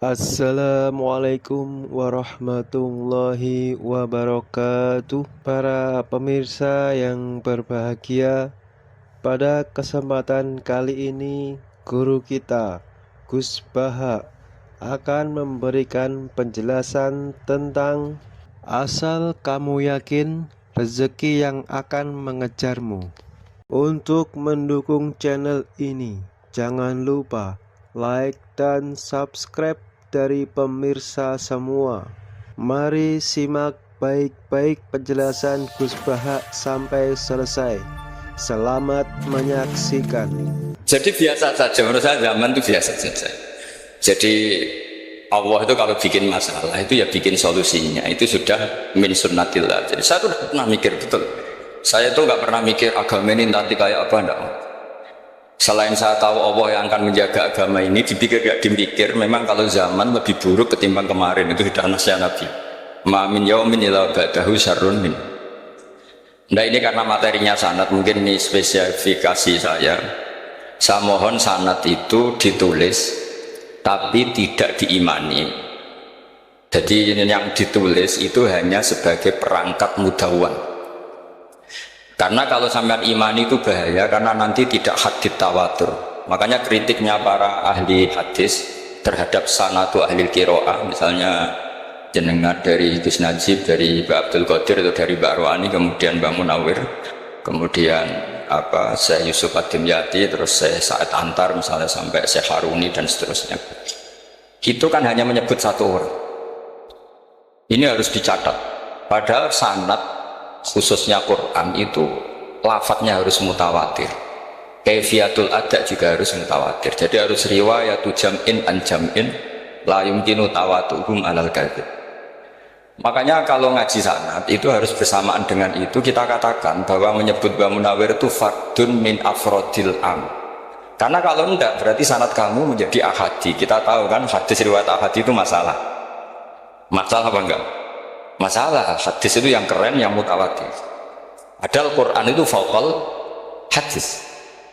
Assalamualaikum warahmatullahi wabarakatuh. Para pemirsa yang berbahagia, pada kesempatan kali ini guru kita Gus Baha akan memberikan penjelasan tentang asal kamu yakin rezeki yang akan mengejarmu. Untuk mendukung channel ini, jangan lupa like dan subscribe dari pemirsa semua. Mari simak baik-baik penjelasan Gus Baha sampai selesai. Selamat menyaksikan. Jadi biasa saja, menurut saya zaman itu biasa saja. Jadi Allah itu kalau bikin masalah itu ya bikin solusinya, itu sudah min sunnatillah. Jadi saya tuh pernah mikir betul. Saya tuh nggak pernah mikir agama ini nanti kayak apa, enggak. Selain saya tahu Allah yang akan menjaga agama ini, dipikir gak dipikir, memang kalau zaman lebih buruk ketimbang kemarin, itu sudah nasihat Nabi. Ma min yaumin illa ba'dahu syarrun min. Nah ini karena materinya sanad, mungkin ini spesifikasi saya. Saya mohon sanad itu ditulis tapi tidak diimani. Jadi yang ditulis itu hanya sebagai perangkat mudawan. Karena kalau sampean imani itu bahaya, karena nanti tidak hadits tawatur. Makanya kritiknya para ahli hadis terhadap sanadu ahli qiraah, misalnya jenengan dari Gus Najib, dari Mbak Abdul Qadir atau dari Mbak Arwani, kemudian Mbak Munawir, kemudian Syekh Yusuf Ad-Dimyati, terus Syekh Sa'id Antar misalnya, sampai Syekh Haruni dan seterusnya. Itu kan hanya menyebut satu orang. Ini harus dicatat. Padahal sanad khususnya Quran itu lafadznya harus mutawatir. Kaifiyatul ada juga harus mutawatir. Jadi harus riwayatu jam'in an jam'in la yumkinu tawatuhum alal kadhib. Makanya kalau ngaji sanad itu harus bersamaan dengan itu kita katakan bahwa menyebut Mbah Munawir itu fardun min afrodil am. Karena kalau enggak berarti sanad kamu menjadi ahadi. Kita tahu kan hadis riwayat ahadi itu masalah. Masalah apa enggak? Masalah. Hadis itu yang keren, yang mutawatir. Padahal Quran itu fauqal hadis.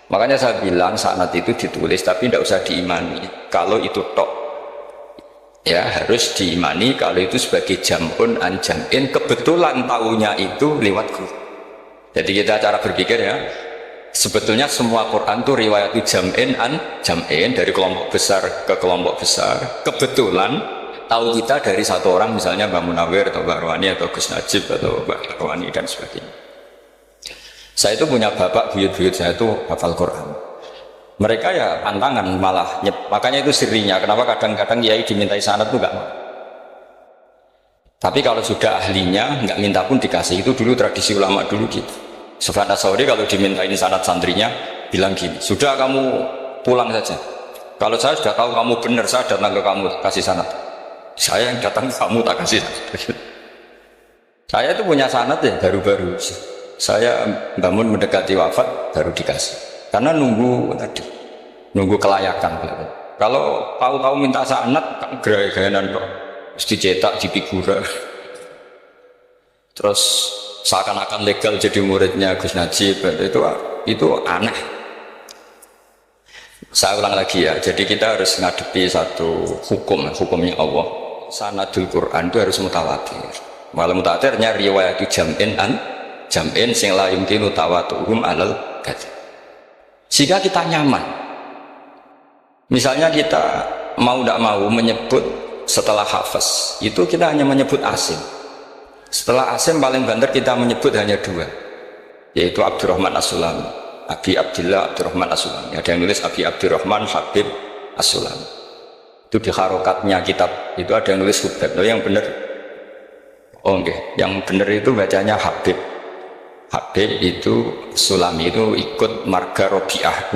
Makanya saya bilang sanad itu ditulis tapi tidak usah diimani. Kalau itu tok, ya harus diimani kalau itu sebagai jam'un an jam'in, kebetulan tahunya itu lewat guru. Jadi kita cara berpikir ya, sebetulnya semua Quran itu riwayat jam'in an jam'in, dari kelompok besar ke kelompok besar. Kebetulan tahu kita dari satu orang, misalnya Mbak Munawir atau Mbak Arwani atau Gus Najib atau Mbak Arwani dan sebagainya. Saya itu punya bapak, buyut-buyut saya itu hafal Quran. Mereka ya pantangan malah, makanya itu sirinya. Kenapa kadang-kadang kiai dimintai sanad itu enggak mau. Tapi kalau sudah ahlinya nggak minta pun dikasih. Itu dulu tradisi ulama dulu gitu. Sufyan Ats-Tsauri kalau dimintain sanad santrinya bilang gini, sudah kamu pulang saja. Kalau saya sudah tahu kamu benar, saya datang ke kamu kasih sanad. Saya yang datang ke kamu tak kasih sanad. Saya itu punya sanad ya baru-baru. Saya bangun mendekati wafat baru dikasih. Karena nunggu tadi, nunggu kelayakan. Kalau tahu-tahu minta sanad, kan gaya-gayanan kok, mesti cetak di figura. Terus seakan-akan legal jadi muridnya Gus Najib, itu aneh. Saya ulang lagi ya, jadi kita harus ngadepi satu hukumnya Allah. Sanadul Quran itu harus mutawatir. Walau mutawatirnya riwayat jam'in an jam'in sing la yumkinu tawatuhum alal kadhib. Sehingga kita nyaman. Misalnya kita mau tidak mau menyebut setelah hafaz, itu kita hanya menyebut asim. Setelah asim paling banter kita menyebut hanya dua, yaitu Abdurrahman As-Sulami, Abi Abdillah Abdurrahman As-Sulami. Ada yang nulis Abi Abdurrahman Habib As-Sulami. Itu di harokatnya kitab itu ada yang nulis Hubab. Yang benar, yang benar itu bacanya Habib. Habib itu Sulami itu ikut marga Robi'ah.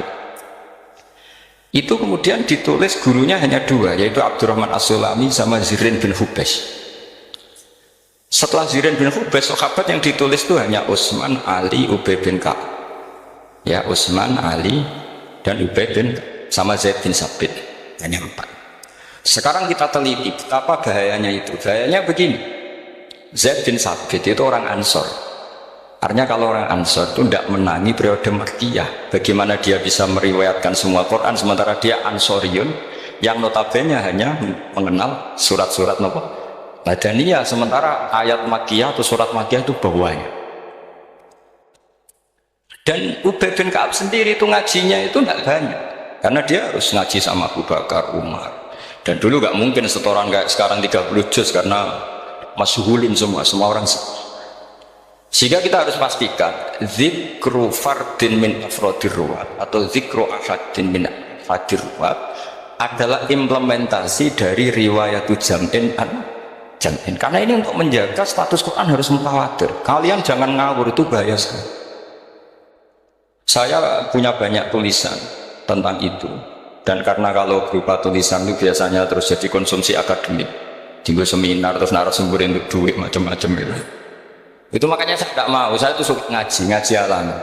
Itu kemudian ditulis gurunya hanya dua, yaitu Abdurrahman As-Sulami sama Zirin bin Hubesh. Setelah Zirin bin Hubesh, sahabat yang ditulis itu hanya Utsman, Ali, Ubay bin Ka'ab. Ya, Utsman, Ali, dan Ubay bin sama Zaid bin Sabit. Hanya 4. Sekarang kita teliti betapa bahayanya itu. Bahayanya begini. Zaid bin Sabit itu orang Ansor. Artinya kalau orang Ansor itu tidak menangi periode Makkiyah, bagaimana dia bisa meriwayatkan semua Quran sementara dia Ansoriun, yang notabene hanya mengenal surat-surat nopo Madaniyah, sementara ayat Makkiyah atau surat Makkiyah itu bawahnya. Dan Ubay bin Ka'ab sendiri itu ngajinya itu tidak banyak, karena dia harus ngaji sama Abu Bakar, Umar. Dan dulu nggak mungkin setoran kayak sekarang 30 juz karena masyhulin semua orang. Sehingga kita harus pastikan zikru fardin min afrodir ruwat atau zikru ahadin min afadir ruwat adalah implementasi dari riwayatu jam'in jam'in. Karena ini untuk menjaga status Quran harus mutawatir. Kalian jangan ngawur, itu bahaya sekali. Saya punya banyak tulisan tentang itu, dan karena kalau berupa tulisan itu biasanya terus jadi konsumsi akademik, tinggal seminar terus narasumber untuk duit macam-macam gitu. Itu makanya saya tidak mau, saya itu suka ngaji alami.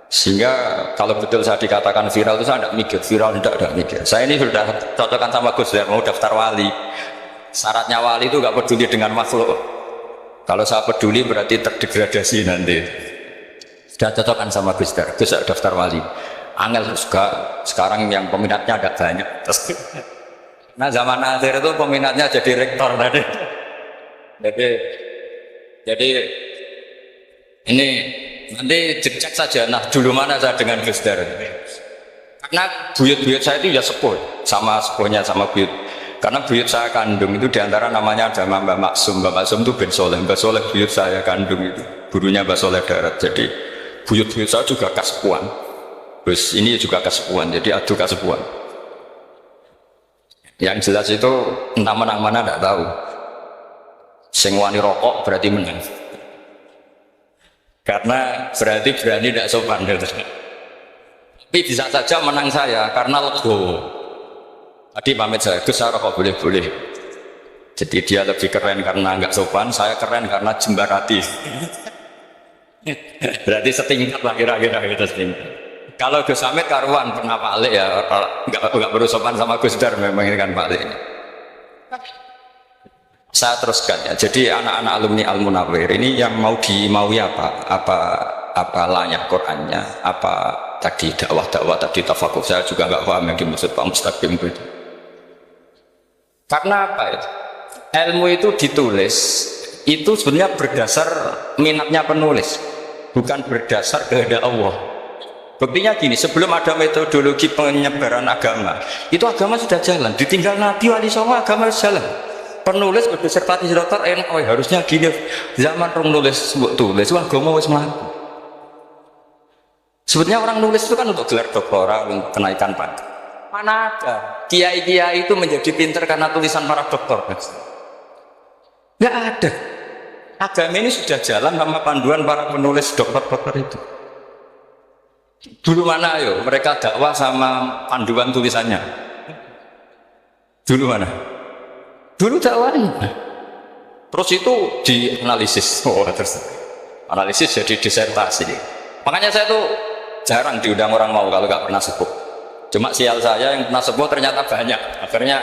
Sehingga kalau betul saya dikatakan viral itu saya tidak mikir, viral tidak mikir. Saya ini sudah cocokkan sama Gus Dur, mau daftar wali. Syaratnya wali itu nggak peduli dengan makhluk. Kalau saya peduli berarti terdegradasi nanti. Sudah cocokkan sama Gus Dur, Gus Dur daftar wali. Angel juga sekarang yang peminatnya agak banyak. Nah zaman akhir itu peminatnya jadi rektor tadi. Jadi ini nanti cek saja. Nah dulu mana saya dengan Gus Dur? Karena buyut-buyut saya itu ya sepuh, sama sepuhnya sama buyut. Karena buyut saya kandung itu diantara namanya ada Mbak Maksum. Mbak Maksum itu bin Soleh. Mbak Soleh buyut saya kandung itu, gurunya Mbak Soleh Darat. Jadi buyut-buyut saya juga kasepuan. Terus ini juga kasepuan. Jadi adu kasepuan. Yang jelas itu entah menang mana tidak tahu. Sing wani rokok berarti menang. Karena berarti berani tidak sopan. Tapi bisa saja menang saya karena legowo. Tadi pamit saya, Gus saya rokok boleh-boleh. Jadi dia lebih keren karena nggak sopan, saya keren karena jembarati. Berarti setingkat lah kira-kira gitu setingkat. Kalau Gus Hamid karuan pernah Pak Alik ya, nggak perlu sopan sama Gus Dar, memang ini kan Pak Alik. Saya teruskan ya. Jadi anak-anak alumni Al Munawwir ini yang dimaui apa layak Qurannya, apa tadi dakwah tadi tafakuh, saya juga nggak paham yang dimaksud Pak Mustaqim itu. Karena apa ya? Ilmu itu ditulis itu sebenarnya berdasar minatnya penulis, bukan berdasar kehendak Allah. Buktinya gini, sebelum ada metodologi penyebaran agama, itu agama sudah jalan. Ditinggal Nabi wali songo agama sudah jalan. Penulis berdisertasi dokter harusnya gini. Zaman orang nulis tulis agama wis mlaku. Sebetulnya orang nulis itu kan untuk gelar doktoral, untuk kenaikan pangkat. Mana ada kiai-kiai itu menjadi pinter karena tulisan para doktor? Nggak ada. Agama ini sudah jalan sama panduan para penulis dokter-dokter itu. Dulu mana ayo mereka dakwah sama panduan tulisannya? Dulu mana? Dulu dakwahnya. Terus itu dianalisis. Terus analisis jadi disertasi. Makanya saya tuh jarang diundang orang mau kalau nggak pernah sepuh. Cuma sial saya yang pernah sepuh ternyata banyak. Akhirnya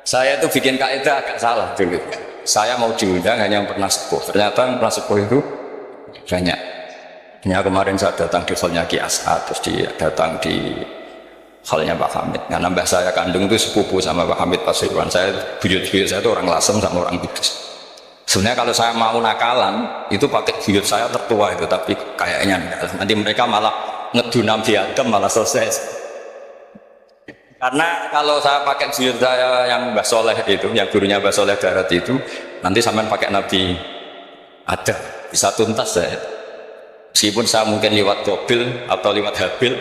saya itu bikin kaidah agak salah dulu. Saya mau diundang hanya yang pernah sepuh. Ternyata yang pernah sepuh itu banyak. Ya, kemarin saya datang di hallnya Ki As'ad, terus datang di hallnya Pak Hamid. Nah, nambah saya kandung itu sepupu sama Pak Hamid Pasuruan. Saya buyut-buyut saya itu orang Lasem sama orang Kudus. Sebenarnya kalau saya mau nakalan itu pakai buyut saya tertua itu, tapi kayaknya enggak. Nanti mereka malah ngedunam di Adem malah selesai. Karena kalau saya pakai buyut saya yang Mbah Soleh itu, yang gurunya Mbah Soleh Darat itu, nanti sampean pakai Nabi ada bisa tuntas saya. Meskipun saya mungkin lewat Qabil atau lewat Habil,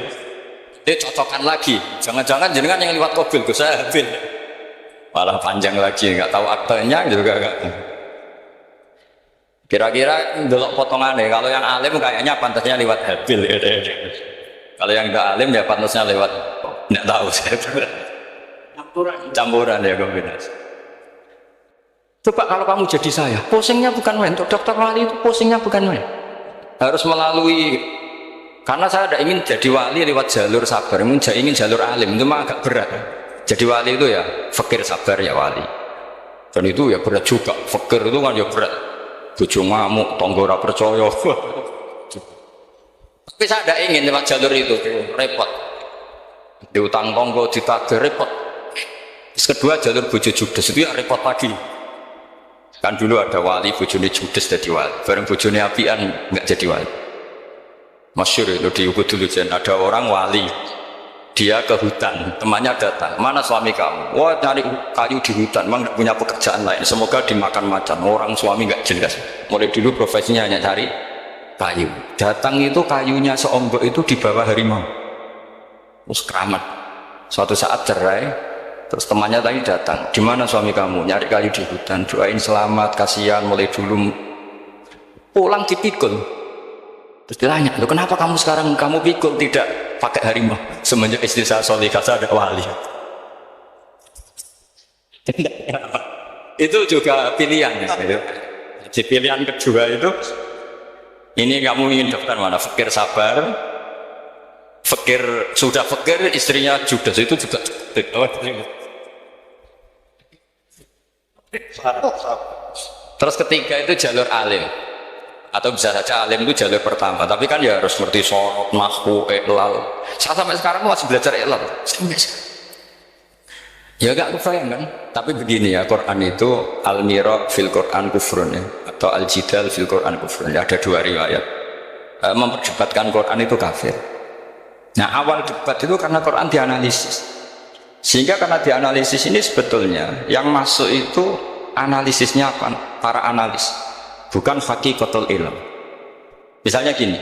itu cocokkan lagi. Jangan-jangan jenengan yang lewat Qabil, saya Habil. Malah panjang lagi, nggak tahu aktenya juga nggak. Kira-kira delok potongannya, kalau yang alim kayaknya pantasnya lewat Habil. Kalau yang nggak alim ya pantasnya lewat, nggak tahu saya. Campuran ya kombinasi. Coba kalau kamu jadi saya, pusingnya bukan main. Untuk dokter wali itu pusingnya bukan main. Harus melalui, karena saya tidak ingin jadi wali lewat jalur sabar, ingin jalur alim, itu mah agak berat. Jadi wali itu ya fakir sabar ya wali, dan itu ya berat juga. Fakir itu kan ya berat, bojo ngamuk, tonggo ora percaya. Tapi saya tidak ingin lewat jalur itu, repot. Diutang tonggo ditagih repot, Kedua jalur bojo judes itu ya repot lagi. Kan dulu ada wali bojone judes jadi wali, bareng bojone apian nggak jadi wali. Masyhur itu di Ubud dulu ada orang wali, dia ke hutan, temannya datang, mana suami kamu? Wah nyari kayu di hutan, memang nggak punya pekerjaan lain, semoga dimakan macan. Orang suami nggak jelas, mulai dulu profesinya hanya cari kayu. Datang itu kayunya seonggok itu di bawah harimau, terus keramat. Suatu saat cerai. Terus temannya tadi datang, di mana suami kamu? Nyari kayu di hutan, doain selamat, kasihan, mulai dulu pulang dipikul. Terus ditanya, loh kenapa kamu sekarang kamu pikul tidak pakai harimau? Semenjak istri saya solihah, saya ada wali. Itu juga pilihan. Jadi pilihan kedua itu, ini kamu ingin daftar mana? Fakir sabar, fakir sudah fakir, istrinya judes itu juga. Terus ketiga itu jalur alim, atau bisa saja alim itu jalur pertama, tapi kan ya harus ngerti sorot, nahwu, iqlal. Saya sampai sekarang masih belajar iqlal. Ya gak kebayang kan? Tapi begini ya, Quran itu al-mira fil Quran kufrun ya, atau al-jidal fil Quran kufrun ya, ada dua riwayat. Memperdebatkan Quran itu kafir. Nah awal debat itu karena Quran dianalisis. Sehingga karena dianalisis ini sebetulnya yang masuk itu analisisnya para analis, bukan hakikatul ilm. Misalnya gini,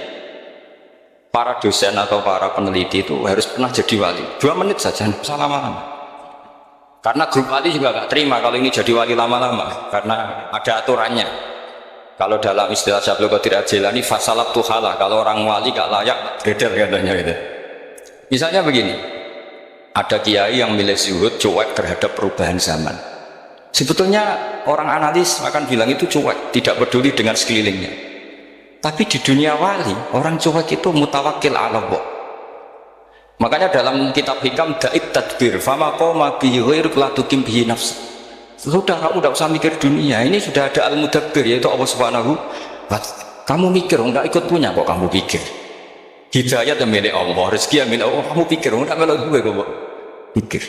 para dosen atau para peneliti itu harus pernah jadi wali 2 menit saja, nggak usah lama-lama. Karena grup wali juga nggak terima kalau ini jadi wali lama-lama, karena ada aturannya. Kalau dalam istilah Syaikhul Qadir Al-Jilani fasalat tuhalah, kalau orang wali gak layak beredar katanya gitu. Misalnya begini, ada kiai yang milih zuhud, cuek terhadap perubahan zaman. Sebetulnya orang analis akan bilang itu cuek, tidak peduli dengan sekelilingnya. Tapi di dunia wali, orang cuek itu mutawakkil ala Allah. Makanya dalam kitab hikam da'it tadbir, fama qoma bihi ghairuk la tukim bihi nafsa. Sudah kamu tidak usah mikir dunia, ini sudah ada al-mudabbir yaitu Allah Subhanahu wa ta'ala. Kamu mikir, enggak ikut punya kok kamu pikir. Hidayah yang milik Allah, rezeki yang milik Allah, kamu pikir, enggak melok gue kok pikir.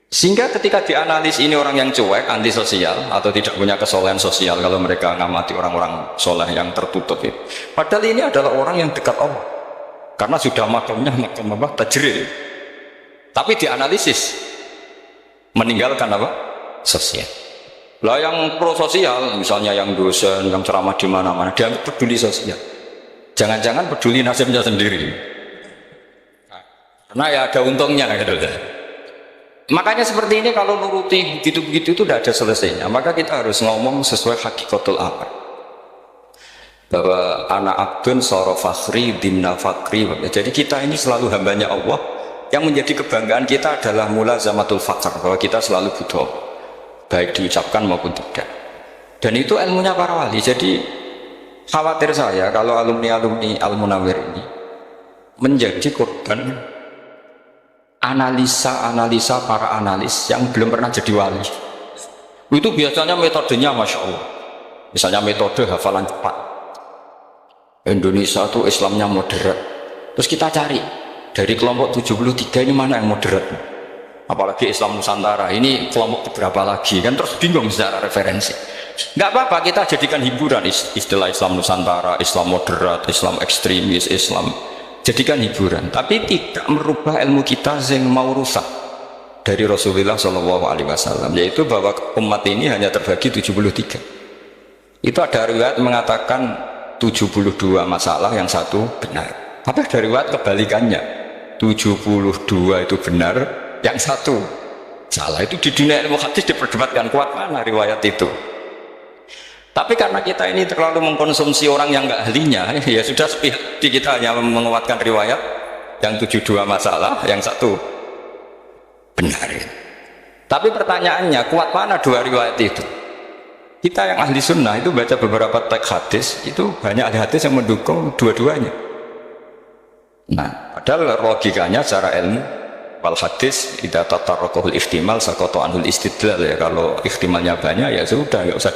Sehingga ketika dianalisis ini orang yang cuek, anti sosial atau tidak punya kesolehan sosial, kalau mereka ngamati orang-orang soleh yang tertutup itu, padahal ini adalah orang yang dekat Allah karena sudah makamnya makam apa? Tajril. Tapi dianalisis meninggalkan apa? Sosial. Lah yang pro sosial, misalnya yang dosen, yang ceramah di mana-mana, dia peduli sosial. Jangan-jangan peduli nasibnya sendiri. Karena ya ada untungnya gitu. Makanya seperti ini kalau nuruti begitu-begitu itu tidak ada selesainya. Maka kita harus ngomong sesuai hakikatul amr. Bahwa anak abdun soro fakhri dimna fakri. Jadi kita ini selalu hambanya Allah. Yang menjadi kebanggaan kita adalah mulazamatul fakr, bahwa kita selalu butuh, baik diucapkan maupun tidak. Dan itu ilmunya para wali. Jadi khawatir saya kalau alumni-alumni Al-Munawwir ini menjadi korban analisa para analis yang belum pernah jadi wali. Itu biasanya metodenya Masya Allah. Misalnya metode hafalan cepat. Indonesia itu Islamnya moderat. Terus kita cari dari kelompok 73 ini mana yang moderat. Apalagi Islam Nusantara ini kelompok berapa lagi, kan terus bingung secara referensi. Nggak apa-apa, kita jadikan hiburan istilah Islam Nusantara, Islam moderat, Islam ekstremis, Islam, jadikan hiburan, tapi tidak merubah ilmu kita yang mau rusak dari Rasulullah SAW, yaitu bahwa umat ini hanya terbagi 73. Itu ada riwayat mengatakan 72 masalah, yang satu benar. Tapi ada riwayat kebalikannya, 72 itu benar, yang satu salah. Itu di dunia ilmu hadis diperdebatkan, kuat mana riwayat itu. Tapi karena kita ini terlalu mengkonsumsi orang yang nggak ahlinya, ya sudah sepihak kita hanya menguatkan riwayat yang 72 masalah, yang satu benar. Tapi pertanyaannya, kuat mana dua riwayat itu? Kita yang ahli sunnah itu baca beberapa teks hadis, itu banyak ahli hadis yang mendukung dua-duanya. Nah, padahal logikanya secara ilmu, wal hadis idza tatarraqahul ihtimal saqata anhul istidlal, ya kalau ihtimalnya banyak ya sudah nggak usah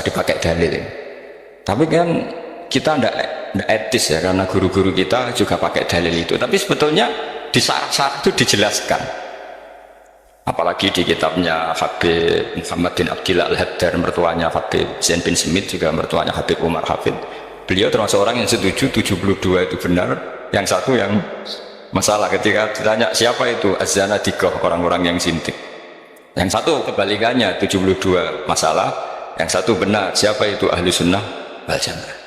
dipakai dalil. Tapi kan kita ndak etis ya, karena guru-guru kita juga pakai dalil itu. Tapi sebetulnya di syarat-syarat itu dijelaskan Apalagi di kitabnya Habib Muhammad bin Abdillah Al-Haddad, mertuanya Habib Zain bin Smith, juga mertuanya Habib Umar Hafid. Beliau termasuk orang yang setuju 72 itu benar, yang satu yang masalah. Ketika ditanya siapa itu Az-Zanadiqah, orang-orang yang sintik, yang satu kebalikannya 72 masalah, yang satu benar, siapa itu Ahli Sunnah wal Jamaah.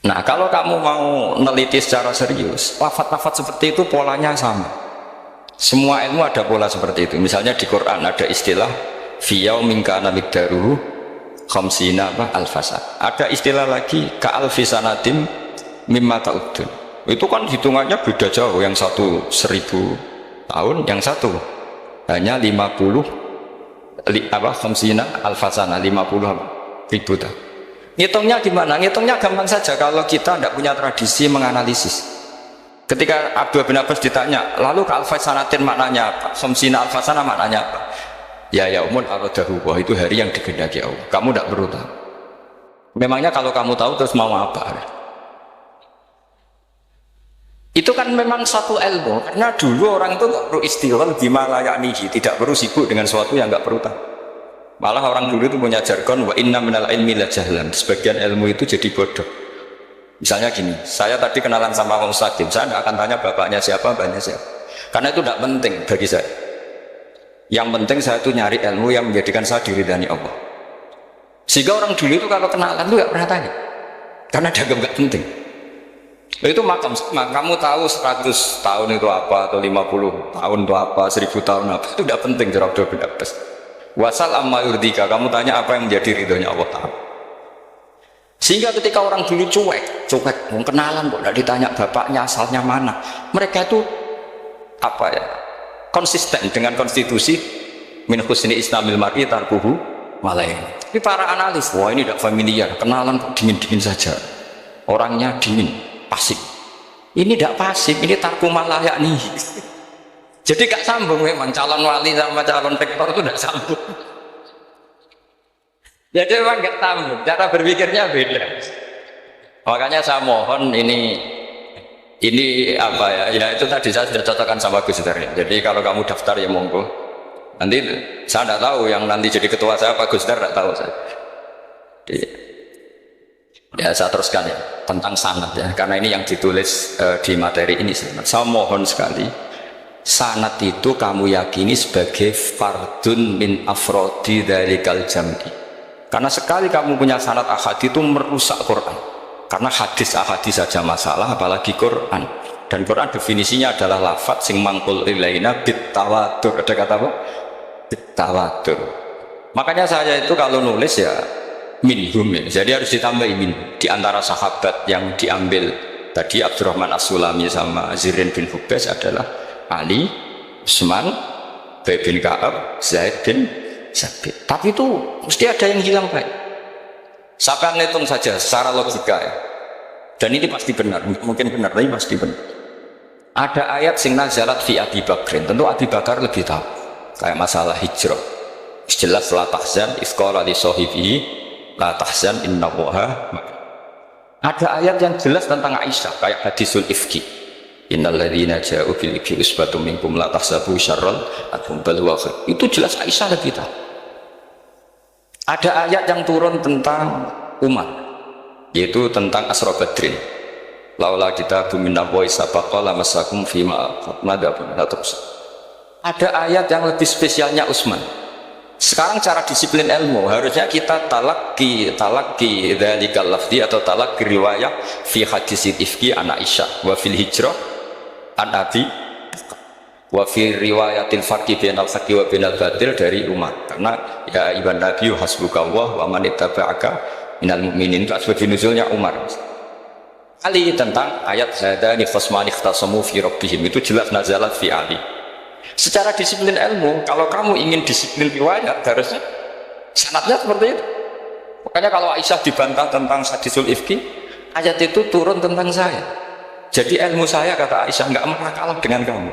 Nah, kalau kamu mau neliti secara serius, lafaz-lafaz seperti itu polanya sama. Semua ilmu ada pola seperti itu. Misalnya di Quran ada istilah fi yaumin kana miqdaruhu khamsina alfasa. Ada istilah lagi ka alfi sanatim mimma ta'udun. Itu kan hitungannya beda jauh. Yang satu 1000 tahun, yang satu hanya 50 khamsina alfasana, 50 ribu tahun. Ngitungnya gimana? Ngitungnya gampang saja kalau kita tidak punya tradisi menganalisis. Ketika Abdullah bin Abbas ditanya, lalu ke alfasanatin maknanya apa? Khamsina alfasana maknanya apa? Ya yaumun aradahu, wah itu hari yang dikehendaki Allah. Kamu tidak perlu tahu. Memangnya kalau kamu tahu terus mau apa? Itu kan memang satu ilmu. Karena dulu orang itu tidak perlu istighfar bima la ya'nihi, tidak perlu sibuk dengan sesuatu yang tidak perlu tahu. Malah orang dulu itu punya jargon wa inna minal ilmi la jahlan. Sebagian ilmu itu jadi bodoh. Misalnya gini, saya tadi kenalan sama Om Mustaqim, saya tidak akan tanya bapaknya siapa, mbaknya siapa, karena itu tidak penting bagi saya. Yang penting saya itu nyari ilmu yang menjadikan saya diridhani Allah. Sehingga orang dulu itu kalau kenalan itu nggak pernah tanya, karena dianggap nggak penting. Itu makam, kamu tahu 100 tahun itu apa, atau 50 tahun itu apa, 1000 tahun apa, itu tidak penting. Jawab Abdul bin Abbas. Wasal amma yurdika, kamu tanya apa yang menjadi ridhonya Allah Ta'ala. Sehingga ketika orang dulu cuek, mau kenalan kok tidak ditanya bapaknya asalnya mana, mereka itu apa ya, konsisten dengan konstitusi min husni islamil mar'i tarkuhu malain. Tapi para analis, wah ini tidak familiar, kenalan kok dingin-dingin saja, orangnya dingin, pasif. Ini tidak pasif, ini tarku malah yakni. Jadi gak sambung memang calon wali sama calon rektor itu tidak sambung. Jadi memang nggak tahu, cara berpikirnya beda. Makanya saya mohon ini apa ya? Ya itu tadi saya sudah cocokkan sama Gus Dar. Jadi kalau kamu daftar ya monggo. Nanti saya tidak tahu yang nanti jadi ketua saya Pak Gus Dar, tidak tahu saya. Jadi, ya saya teruskan ya tentang sanad ya, karena ini yang ditulis di materi ini. Saya mohon sekali, sanad itu kamu yakini sebagai fardun min afrodi dzalikal jam'i. Karena sekali kamu punya sanad ahad itu merusak Quran. Karena hadis ahadis saja masalah, apalagi Quran. Dan Quran definisinya adalah lafadz sing mangkul ilaina bit tawatur. Ada kata apa? Bit tawatur. Makanya saya itu kalau nulis ya minhum ya. Jadi harus ditambah min. Di antara sahabat yang diambil tadi Abdurrahman As-Sulami sama Zirin bin Hubes adalah Ali, Utsman, Ubay bin Ka'ab, Zaid bin Sabit. Tapi itu mesti ada yang hilang Pak. Saya ngitung saja secara logika ya. Dan ini pasti benar, mungkin benar tapi pasti benar. Ada ayat sing nazalat fi Abi Bakrin, tentu Abi Bakar lebih tahu. Kayak masalah hijrah. Jelas la tahzan isqala li sahibihi la tahzan innallaha. Ada ayat yang jelas tentang Aisyah kayak hadisul ifki. Innalladzina ja'u bil ifki usbatum minkum la tahsabu syarral akum bal huwa khair. Itu jelas Aisyah lebih tahu. Ada ayat yang turun tentang Umar, yaitu tentang Asra Badrin. Laula kita buminna wa isabaqa lamasakum fima madapun. Ada ayat yang lebih spesialnya Utsman. Sekarang cara disiplin ilmu harusnya kita talaqi dzalikal lafzi atau talaqi riwayah fi hadisil ifki an Aisyah wa fil hijrah an Abi wa fi riwayatil faqih bainal faqih wa bainal batil dari Umar. Karena ya ibn Nabi hasbukallah wa man ittaba'aka minal mu'minin, itu asbab nuzulnya Umar. Ali tentang ayat hadani khasmani ikhtasamu fi rabbihim, itu jelas nazalat fi Ali. Secara disiplin ilmu, kalau kamu ingin disiplin riwayat harusnya sanadnya seperti itu. Makanya kalau Aisyah dibantah tentang hadisul ifki, ayat itu turun tentang saya. Jadi ilmu saya, kata Aisyah, nggak pernah kalah dengan kamu.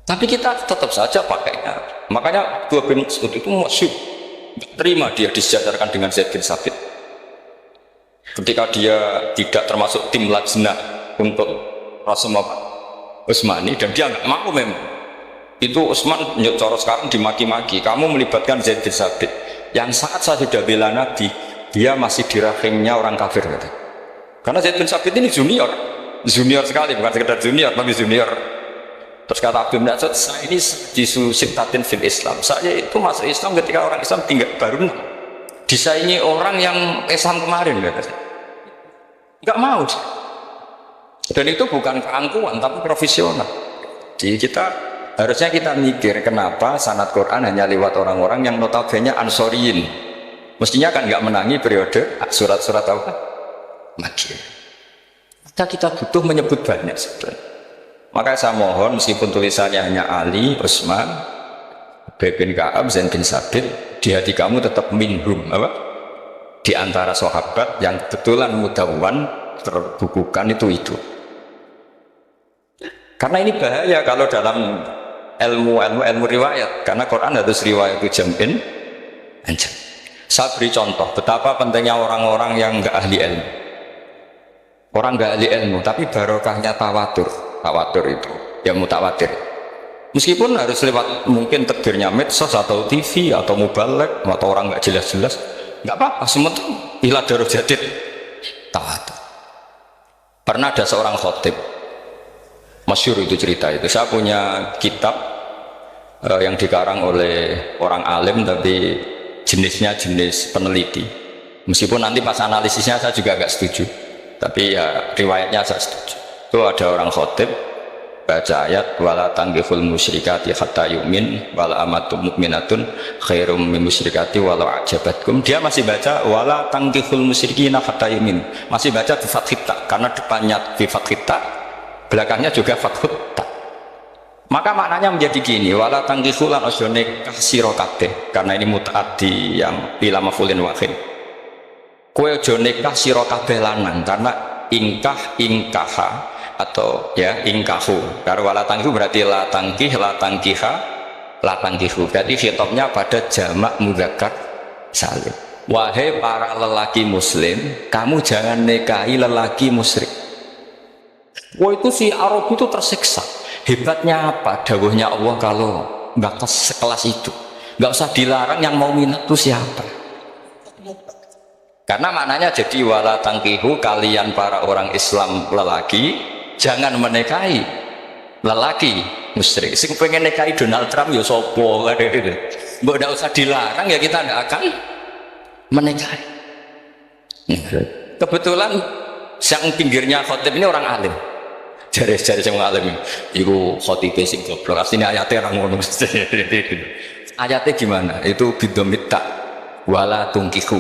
Tapi kita tetap saja pakainya. Makanya Abdullah bin Mas'ud itu masyhur, nggak terima dia disejajarkan dengan Zaid bin Sabit. Ketika dia tidak termasuk tim lajnah untuk Rasulullah Utsmani, dan dia nggak mau memang. Itu Utsman cara sekarang dimaki-maki, kamu melibatkan Zaid bin Sabit yang saat saya sudah bela Nabi, dia masih di rahimnya orang kafir kata. Karena Zaid bin Sabit ini junior sekali, bukan sekedar junior tapi junior. Terus kata Abdul Nasir, saya ini jisu siktatin fil Islam, saya itu masuk Islam ketika orang Islam tinggal baru disaingi orang yang Islam kemarin kata saya. Nggak mau sih. Dan itu bukan keangkuhan tapi profesional. Jadi harusnya kita mikir kenapa sanad Quran hanya lewat orang-orang yang notabene ansoriyin. Mestinya kan nggak menangi periode surat-surat apa? Makkiyah. Kita butuh menyebut banyak sebenarnya. Makanya saya mohon meskipun tulisannya hanya Ali, Utsman, Ubay bin Ka'ab, Zaid bin Sabit, di hati kamu tetap minhum apa? Di antara sahabat yang kebetulan mudawwan terbukukan itu. Karena ini bahaya kalau dalam ilmu riwayat, karena Quran harus riwayat itu jam'in anjam. Saya beri contoh betapa pentingnya orang-orang yang enggak ahli ilmu. Orang enggak ahli ilmu tapi barokahnya tawatur itu yang mutawatir. Meskipun harus lewat mungkin terbitnya medsos atau TV atau mubalek atau orang enggak jelas-jelas, enggak apa-apa, semuanya ila darajatid tawatur. Pernah ada seorang khotib masyhur itu cerita itu. Saya punya kitab yang dikarang oleh orang alim tapi jenisnya jenis peneliti. Meskipun nanti pas analisisnya saya juga agak setuju, tapi ya riwayatnya saya setuju. Itu ada orang khotib baca ayat wala tanggihul musyrikati hatta yu'min wala amatum mu'minatun khairum min musyrikati walau ajabatkum. Dia masih baca wala tanggihul musyrikina hatta yu'min, masih baca bi fathita karena depannya bi fathita, belakangnya juga fathut ta. Maka maknanya menjadi gini, wala tangkihu lan ojo nikah sira kabeh, karena ini mutaaddi yang ila mafulin wahid. Kowe ojo nikah sira kabeh lanang, karena ingkaha atau ya ingkahu. Karena wala tangkihu berarti la tangkiha, la tangkihu. Berarti khitabnya pada jamak mudzakkar salim. Wahai para lelaki muslim, kamu jangan nikahi lelaki musyrik. Wah, itu si Arab itu tersiksa. Hebatnya apa? Dawuhnya Allah kalau nggak sekelas itu, nggak usah dilarang, yang mau minat itu siapa? Karena maknanya jadi wala tangkihu, kalian para orang Islam lelaki jangan menikahi lelaki musyrik. Sing pengen nikahi Donald Trump ya sopo, nggak usah dilarang ya kita nggak akan menikahi. Kebetulan yang pinggirnya khotib ini orang alim. Jari yang alim itu khotibnya sing goblok, aslinya ayatnya orang ngono. Ayatnya gimana? Itu bidomit tak wala tungkihu.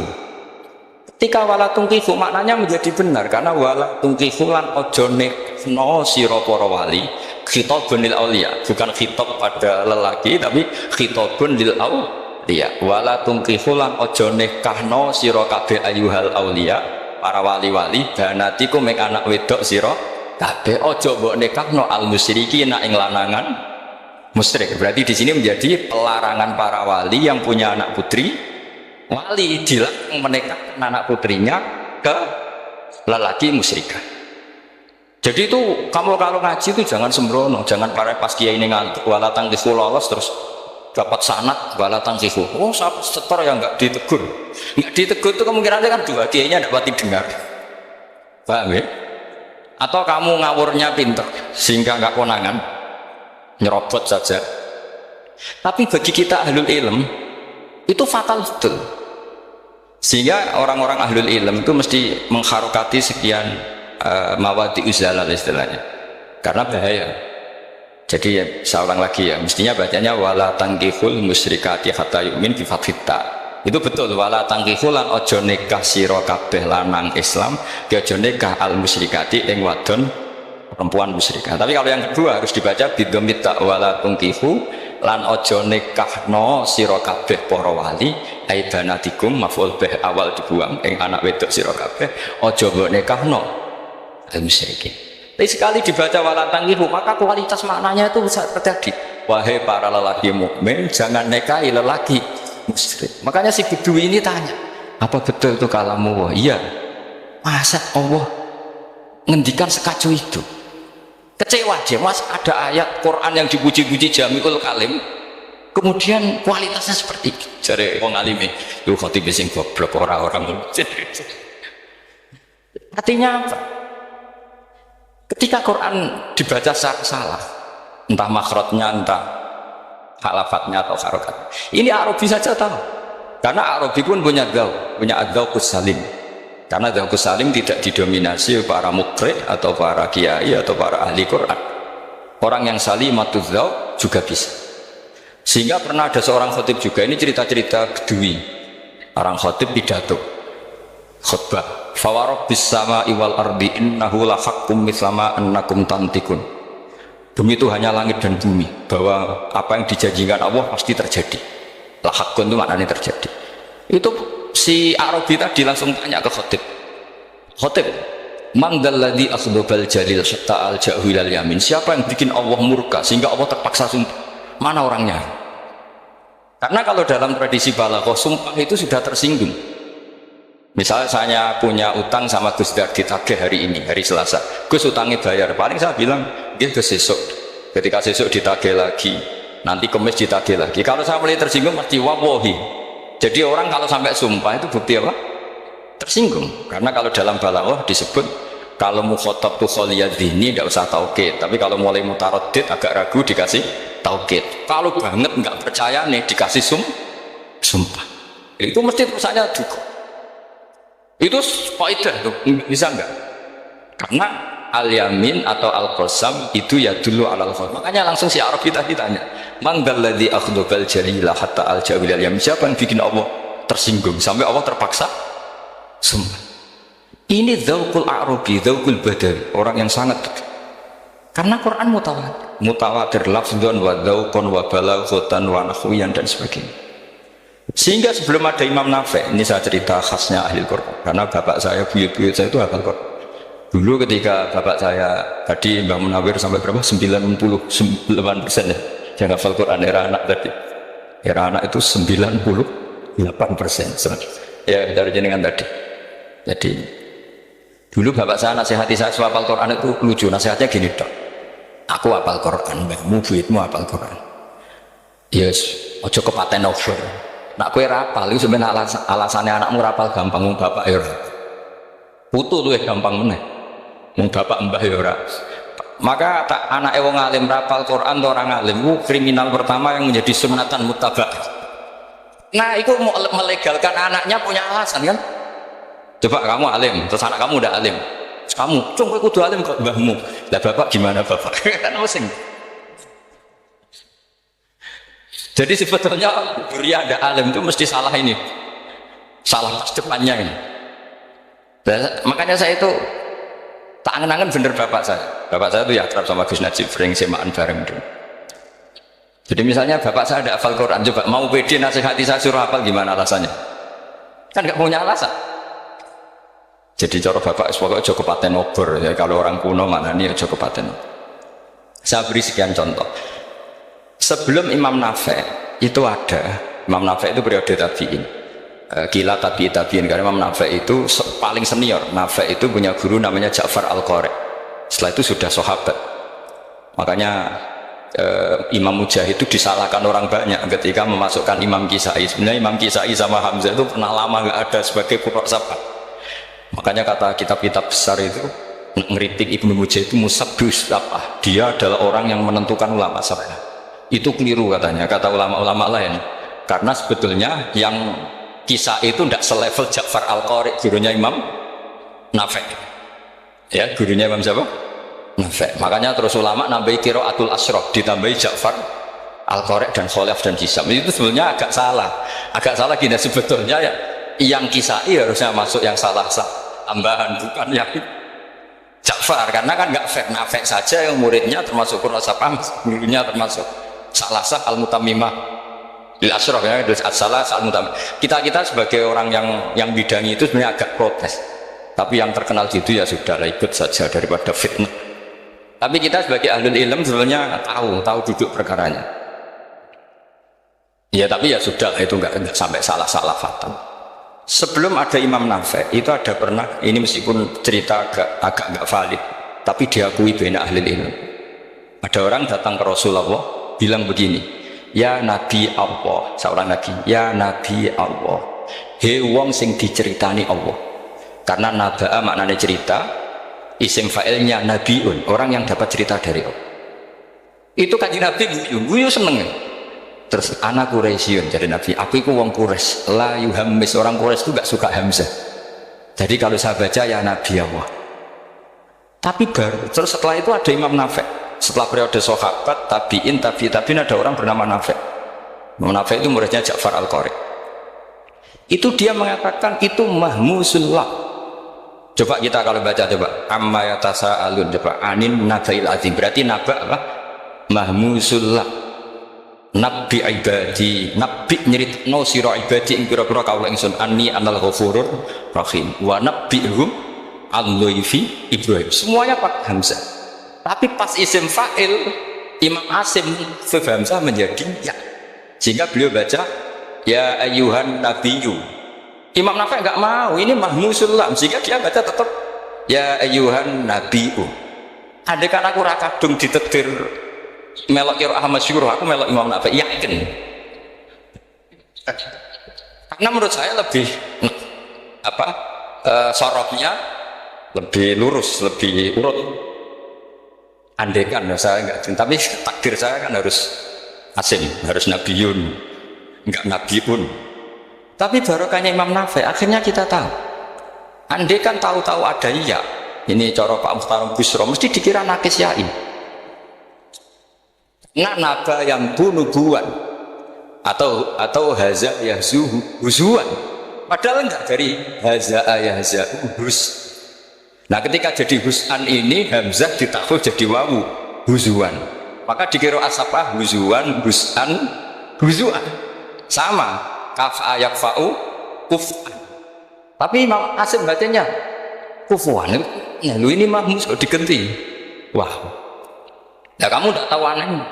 Ketika wala tungkihu maknanya menjadi benar, karena wala tungkihu lan ojo nekno sira para wali, khitabun lil auliya, bukan khitab pada lelaki tapi khitabun lil auliya. Wala tungkihu lan ojo nekahno sira kabeh ayyuhal auliya, para wali-wali, banatiku mek anak wedok sira kabeh, ojo mbok nikahno al musyrikina ing lanangan musyrik. Berarti di sini menjadi pelarangan para wali yang punya anak putri, wali dilarang menikahkan anak putrinya ke lelaki musyrikah. Jadi itu kamu kalau ngaji itu jangan sembrono, jangan pas kiai ini ngantuk wala tangkihu lolos terus dapat sanad wala tangkihu. Oh, siapa setor yang nggak ditegur itu kemungkinannya kan dua, kiainya tidak pati dengar. Paham ya? Atau kamu ngawurnya pinter sehingga nggak konangan, nyerobot saja. Tapi bagi kita ahlul ilm itu fatal betul. Sehingga orang-orang ahlul ilm itu mesti mengharokati sekian mawadi uzalal istilahnya, karena bahaya. Jadi ya, saya ulang lagi ya, mestinya bacanya wala tangkihul musyrikati hatta yu'min bi fathita. Itu betul, wala tangkihu lan ojo nikah sira kabeh lanang Islam, ya ojo nikah al musyrikati ing wadon perempuan musyrikah. Tapi kalau yang kedua harus dibaca bidomit tak wala tangkihu lan ojo nikahno sira kabeh para wali, aibanatikum maf'ul bih awal dibuang ing anak wedok sira kabeh, ojo mbok nikahno al musyrikin. Tapi sekali dibaca wala tangkihu maka kualitas maknanya itu bisa terjadi. Wahai para lelaki mukmin, jangan nikahi lelaki musyrik. Makanya si Bedui ini tanya, apa betul itu kalamu? Iya. Masa Allah ngendikan sekacau itu? Kecewa dia, mas ada ayat Quran yang dipuji-puji Jamiul Kalim, kemudian kualitasnya seperti itu. Jadi wong alime, lu khotib sing goblok orang-orang. Artinya apa? Ketika Quran dibaca secara salah, entah makhrajnya, entah halafatnya atau harokat, ini Arabi saja tahu. Karena Arabi pun punya adzauqus salim. Karena adzauqus salim tidak didominasi para muqri atau para kiai atau para ahli Quran. Orang yang salimatuz dzauq juga bisa. Sehingga pernah ada seorang khotib juga, ini cerita-cerita kedui. Orang khotib pidato khutbah, fawarabbis sama'i wal ardi innahu lahaqqum mithlama annakum tantikun. Demi itu hanya langit dan bumi, bahwa apa yang dijanjikan Allah pasti terjadi. Lahaqqun itu maknanya terjadi. Itu si Arabi tadi langsung tanya ke khotib, khotib, man dzalladzi akhdhabal jalil hatta al-ja'hu ilal yamin. Siapa yang bikin Allah murka sehingga Allah terpaksa sumpah? Mana orangnya? Karena kalau dalam tradisi balaghah, sumpah itu sudah tersinggung. Misalnya saya punya utang sama Gus Dar ditagih hari ini, hari Selasa. Gus utangnya bayar, paling saya bilang dia ke sesuk. Ketika sesuk ditagih lagi, nanti Kamis ditagih lagi. Kalau saya mulai tersinggung pasti wallahi. Jadi orang kalau sampai sumpah itu bukti apa? Tersinggung. Karena kalau dalam balaghah disebut kalau mukhatab tuh kholiyadzihni tidak usah taukid, tapi kalau mulai mutaraddid agak ragu dikasih taukid. Kalau banget nggak percaya nih dikasih sumpah. Itu mesti terusannya juga. Itu faidah tuh, bisa nggak? Karena al-yamin atau al-qasam itu ya dulu al-khawf. Makanya langsung si Arab kita ditanya, man dzalladzi akhdhabal jalila hatta al-jawil al-yamin. Siapa yang bikin Allah tersinggung sampai Allah terpaksa sumpah? Ini dzauqul Arabi, dzauqul Badawi, orang yang sangat dekat. Karena Quran mutawatir lafdzun wa dzauqun wa balaghatan wa nahwiyan dan sebagainya. Sehingga sebelum ada Imam Nafi', ini saya cerita khasnya ahli Quran, karena bapak saya, buyut-buyut saya itu hafal Quran. Dulu ketika bapak saya tadi Mbah Munawir sampai berapa? 99% ya, yang hafal Quran. Era anak tadi, era anak itu 98%. Ya dari jenengan tadi. Jadi dulu bapak saya nasihati saya hafal Quran itu lucu, nasihatnya gini dok, aku hafal Quran, mbahmu buyutmu hafal Quran, yes, ojo kepaten over. Nak kue rapal itu sebenarnya alasannya anakmu rapal gampang, mung bapak ya putu lu gampang meneh, mung bapak mbah ya. Maka tak anak wong alim rapal Quran atau orang alim itu kriminal pertama yang menjadi sunatan mutabak. Nah itu melegalkan anaknya punya alasan kan. Coba kamu alim, terus anak kamu udah alim, terus kamu, cung kowe kudu alim kok mbahmu. Lah bapak gimana bapak? Kan pusing. Jadi sebetulnya beri ada alim itu mesti salah ini, salah pas depannya ini. Dan makanya saya itu tak angen-angen bener bapak saya. Bapak saya itu ya akrab sama Gus Najib, sering semaan bareng dulu. Jadi misalnya bapak saya ada hafal Quran, coba mau pede nasihati saya suruh hafal gimana alasannya? Kan nggak punya alasan. Jadi cara bapak pokoknya joko paten obor ya, kalau orang kuno mana nih joko paten. Saya beri sekian contoh. Sebelum Imam Nafi' itu ada, Imam Nafi' itu periode tabi'in, kila tabi'in, karena Imam Nafi' itu paling senior. Nafi' itu punya guru namanya Ja'far Al-Qari. Setelah itu sudah sahabat. Makanya Imam Mujahid itu disalahkan orang banyak ketika memasukkan Imam Kisai. Sebenarnya Imam Kisai sama Hamzah itu pernah lama nggak ada sebagai qurra sabah. Makanya kata kitab-kitab besar itu ngeritik Ibnu Mujahid itu musabbus apa? Dia adalah orang yang menentukan ulama sabah. Itu keliru katanya, kata ulama-ulama lain. Karena sebetulnya yang Kisah itu tidak selevel Ja'far Al-Qari, gurunya Imam Nafi'. Ya, gurunya Imam siapa? Nafi'. Makanya terus ulama nambahi qiraatul asyraf, ditambahi Ja'far Al-Qari dan Khalaf dan Hisam. Itu sebenarnya agak salah. Agak salah gini, sebetulnya ya yang Kisai harusnya masuk yang salah tambahan, bukan yang Ja'far, karena kan nggak fair. Nafi' saja yang muridnya termasuk Qurrasapam, gurunya termasuk Salasah Al-Mutammimah lil Asyraf, ya, As-Salah Al-Mutammimah. Kita sebagai orang yang bidangi itu sebenarnya agak protes, tapi yang terkenal gitu ya sudah ikut saja daripada fitnah. Tapi kita sebagai ahlul ilm sebenarnya tahu duduk perkaranya. Ya tapi ya sudah, itu nggak sampai salah fatal. Sebelum ada Imam Nafi' itu ada pernah, ini meskipun cerita agak nggak valid, tapi diakui bena ahlul ilm. Ada orang datang ke Rasulullah bilang begini, ya Nabi Allah, seorang lagi, ya Nabi Allah, he wong sing diceritani Allah. Karena naba'a maknanya cerita, isim fa'ilnya nabiun, orang yang dapat cerita dari Allah. Itu kanjeng Nabi guyu seneng. Terus anak Quraisyun, jadi Nabi, aku itu wong Quraisy, la yuhammis, orang Quraisy itu gak suka hamzah. Jadi kalau saya baca ya Nabi Allah. Tapi baru terus setelah itu ada Imam Nafi'. Setelah periode sahabat, tabi'in ada orang bernama Nafi'. Imam Nafi' itu muridnya Ja'far Al-Qari. Itu dia mengatakan itu mahmusullah. Coba kita kalau baca coba amma yatasaalun, coba anin nabail azim, berarti naba apa? Mahmusullah. Nabi ibadi, nabi nyeritno sira ibadi ing pira-pira kawula ingsun anni anal ghafurur rahim wa nabbihum al-laifi Ibrahim. Semuanya pakai hamzah. Tapi pas isim fa'il Imam Asim fi hamzah menjadi ya. Sehingga beliau baca ya ayyuhan nabiyyu. Imam Nafi' enggak mau, ini mahmusullah, sehingga dia baca tetap ya ayyuhan nabiyyu. Andai kan aku ra kadung ditetir melok qiraah masyhur, aku melok Imam Nafi', yakin. Karena menurut saya lebih sorotnya lebih lurus, lebih urut. Andekan saya enggak, tapi takdir saya kan harus Asim, harus Nabiyun, enggak Nabiun. Tapi barokahnya Imam Nafi', akhirnya kita tahu. Andekan tahu-tahu ada iya, ini cara Pak Muhtaram Busro, mesti dikira nakis yain. Naba yang bunubuan atau haza yahzuhu huzuan, padahal enggak dari haza yahza hus. Nah ketika jadi hus'an ini hamzah ditakhul jadi wawu huzuan, maka dikira asapah huzuan hus'an huzuan sama kaf'a yakfa'u kuf'an. Tapi Imam Asim bacanya kufuan. Ya lu ini mahmus kok diganti. Wah, ya kamu tidak tahu anehnya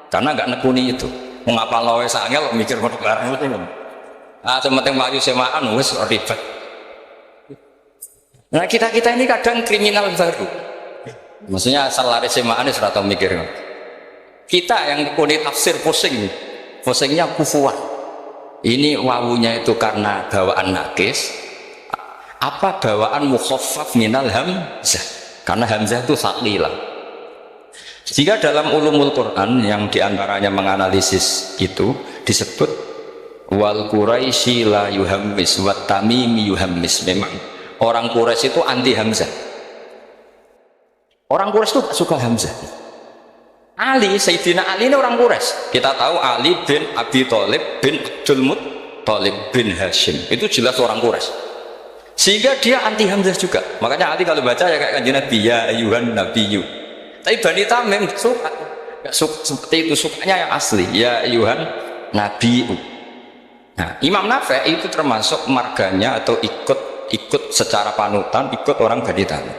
karena nggak nekuni itu. Mengapa lawe sangel mikir barang itu? Ah, sementing maju semaan wes ribet. Nah kita ini kadang kriminal baru. Maksudnya asal lari semaan itu atau mikir. Kita yang nekuni tafsir pusingnya kufuan. Ini wawunya itu karena bawaan nakis. Apa bawaan mukhaffaf minal hamzah? Karena hamzah itu saqilah. Jika dalam ulumul Quran yang diantaranya menganalisis itu disebut wal Quraisy la yuhammis wat tamimi yuhammis. Memang orang Quraisy itu anti hamzah. Orang Quraisy itu tak suka hamzah. Ali, Sayyidina Ali ini orang Quraisy. Kita tahu Ali bin Abi Thalib bin Abdul Muttalib bin Hashim. Itu jelas orang Quraisy. Sehingga dia anti hamzah juga. Makanya Ali kalau baca ya kayak kanjeng Nabi ya ayyuhan nabiyyu. Tapi Bani Tamim suka, gak suka seperti itu, sukanya yang asli ya ayyuhan nabiyyu. Nah, Imam Nafi' itu termasuk marganya atau ikut secara panutan, ikut orang Bani Tamim.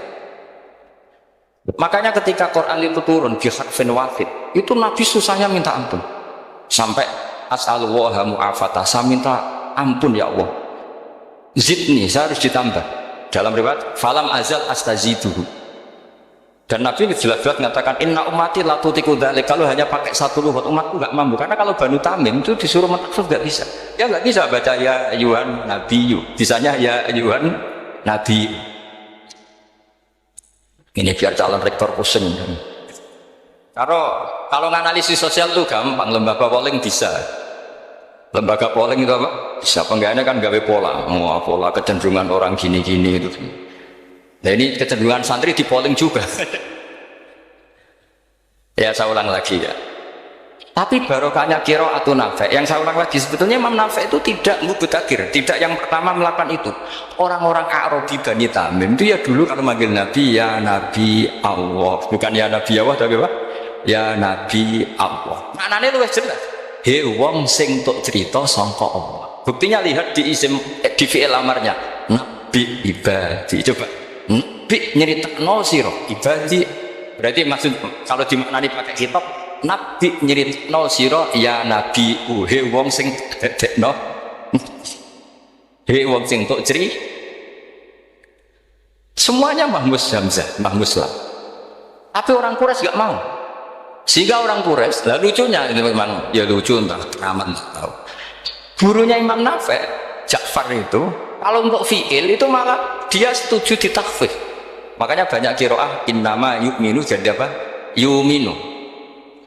Makanya ketika Quran itu turun bi harfin wahid, itu Nabi susahnya minta ampun. Sampai as'alullaha mu'afata, saya minta ampun ya Allah. Zidni, saya harus ditambah. Dalam riwayat falam azal astaziduhu. Dan Nabi jelas-jelas mengatakan inna ummati la tutiku dzalik, kalau hanya pakai satu lugat umatku enggak mampu. Karena kalau Banu Tamim itu disuruh mentakhfif enggak bisa. Ya enggak bisa baca ya ayyuhan nabiyyu. Bisanya ya ayyuhan nabi. Ini biar calon rektor pusing. Kalau analisis sosial itu gampang, lembaga polling bisa. Lembaga polling itu apa? Bisa. Penggawaannya kan gawe pola, pola kecenderungan orang gini-gini itu. Nah ini kecenderungan santri di polling juga. Ya saya ulang lagi ya. Tapi barokahnya qiraatun Nafi'. Yang saya ulang lagi, sebetulnya Imam Nafi' itu tidak mubtagir, tidak yang pertama melakukan itu. Orang-orang Arabi Bani Tamim itu ya dulu kalau manggil Nabi ya Nabi Allah, bukan ya Nabi Allah tapi apa? Ya Nabi Allah. Maknanya luwih jelas. He wong sing tok cerita sangka Allah. Buktinya lihat di isim di fi'il amarnya Nabi ibadi. Coba Nabi nyeritakno sira ibadi, berarti maksud kalau dimaknani pakai kitab Nabi nyeritakno sira ya Nabi he wong sing dadekno he wong sing tok ceri, semuanya mahmus hamzah mahmus lah. Tapi orang Quraisy gak mau. Sehingga orang Quraisy, lah lucunya itu memang ya lucu entah keramat tahu. Gurunya Imam Nafi' Ja'far itu kalau untuk fi'il itu malah dia setuju ditakfif. Makanya banyak qiraah innama yu'minu jadi apa? Yuminu.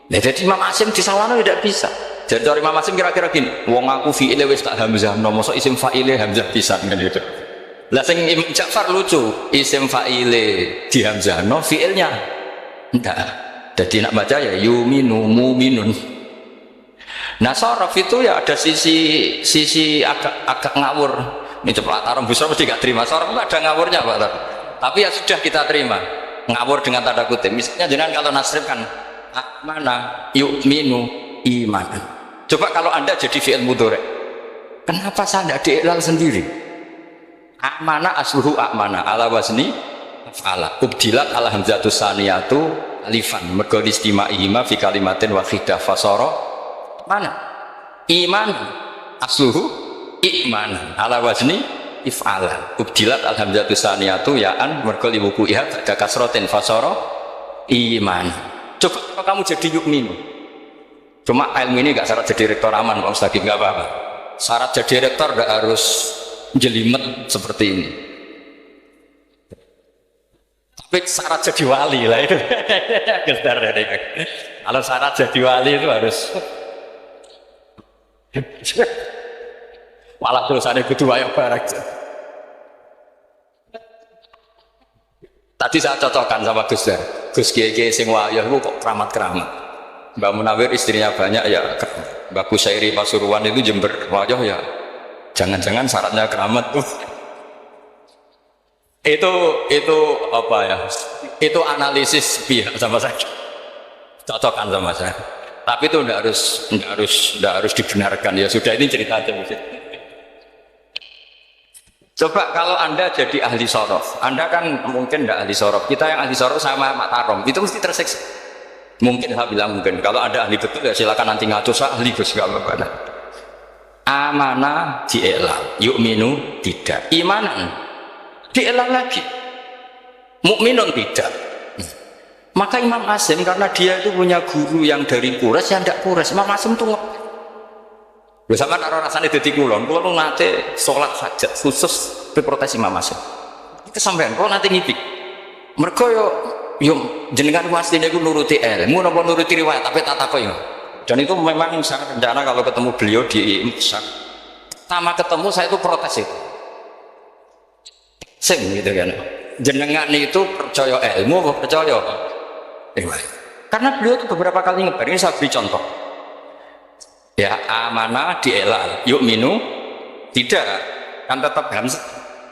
Nah, jadi Imam Asim disalahno tidak bisa. Jadi dari Imam Asim kira-kira gini, wong aku fi'ile wis tak hamzah, mosok isim fa'ile hamzah pisan kan gitu. Lah sing Imam Ja'far lucu, isim fa'ile di hamzah, no fi'ilnya enggak. Jadi nak baca ya yuminu muminun. Nah sorof itu ya ada sisi agak ngawur. Ini coba Tarom Busro mesti gak terima. Sorof itu ada ngawurnya Pak Tar. Tapi ya sudah kita terima. Ngawur dengan tanda kutip. Misalnya jangan kalau nasrif kan mana yuminu iman. Coba kalau anda jadi fi'il mudhari', kenapa saya tidak diiklal sendiri? Amana asluhu amana ala wazni af'ala ubdilat ala hamzatus saniyatu alifan mergo istima'ihima fi kalimatin wahidah fasara mana iman asluhu iman ala wazni if'ala ubdilat al hamzatus saniyatu ya'an mergo liwuku'iha ba'da kasratin fasara iman. Coba kamu jadi yukminu. Cuma ilmu ini gak syarat jadi rektor aman Pak Ustaz, gak apa-apa. Syarat jadi rektor gak harus jelimet seperti ini. Tapi syarat jadi wali lah itu. Kalau syarat jadi wali itu harus malah tulisannya kudu wayo barak. Tadi saya cocokkan sama Gus Dar. Gus Kiai sing wayo itu kok keramat-keramat. Mbak Munawir istrinya banyak ya, Mbak Kusairi Pasuruan itu Jember wayo ya. Jangan-jangan syaratnya keramat tuh. Itu apa ya? Itu analisis pihak sama saya. Cocokkan sama saya. Tapi itu tidak harus dibenarkan ya. Sudah ini cerita aja. Coba kalau Anda jadi ahli sorof, Anda kan mungkin tidak ahli sorof. Kita yang ahli sorof sama Mak Tarom itu mesti tersiksa. Mungkin saya bilang mungkin. Kalau ada ahli betul ya silakan nanti ngatur saya ahli Gus gak apa-apa. Amanah dielal, yu'minu tidak. Imanan dielal lagi. Mukminun tidak. Maka Imam Asim karena dia itu punya guru yang dari Quraisy yang tidak Quraisy. Imam Asim itu bersama taruh rasanya di kulon nanti sholat hajat khusus protes Imam Asim. Itu sampean kalau nanti ngipik. Mereka yo jenengan pastinya aku nuruti ilmu, nopo nuruti riwayat tapi tak takoy. Dan itu memang sangat rencana kalau ketemu beliau di Imsak. Pertama ketemu saya itu protes itu. Sing gitu kan. Jenengan itu percaya ilmu atau percaya riwayat? Karena beliau itu beberapa kali ngebar, ini saya beri contoh. Ya amanah dielal, yu'minu tidak, kan tetap hamzah.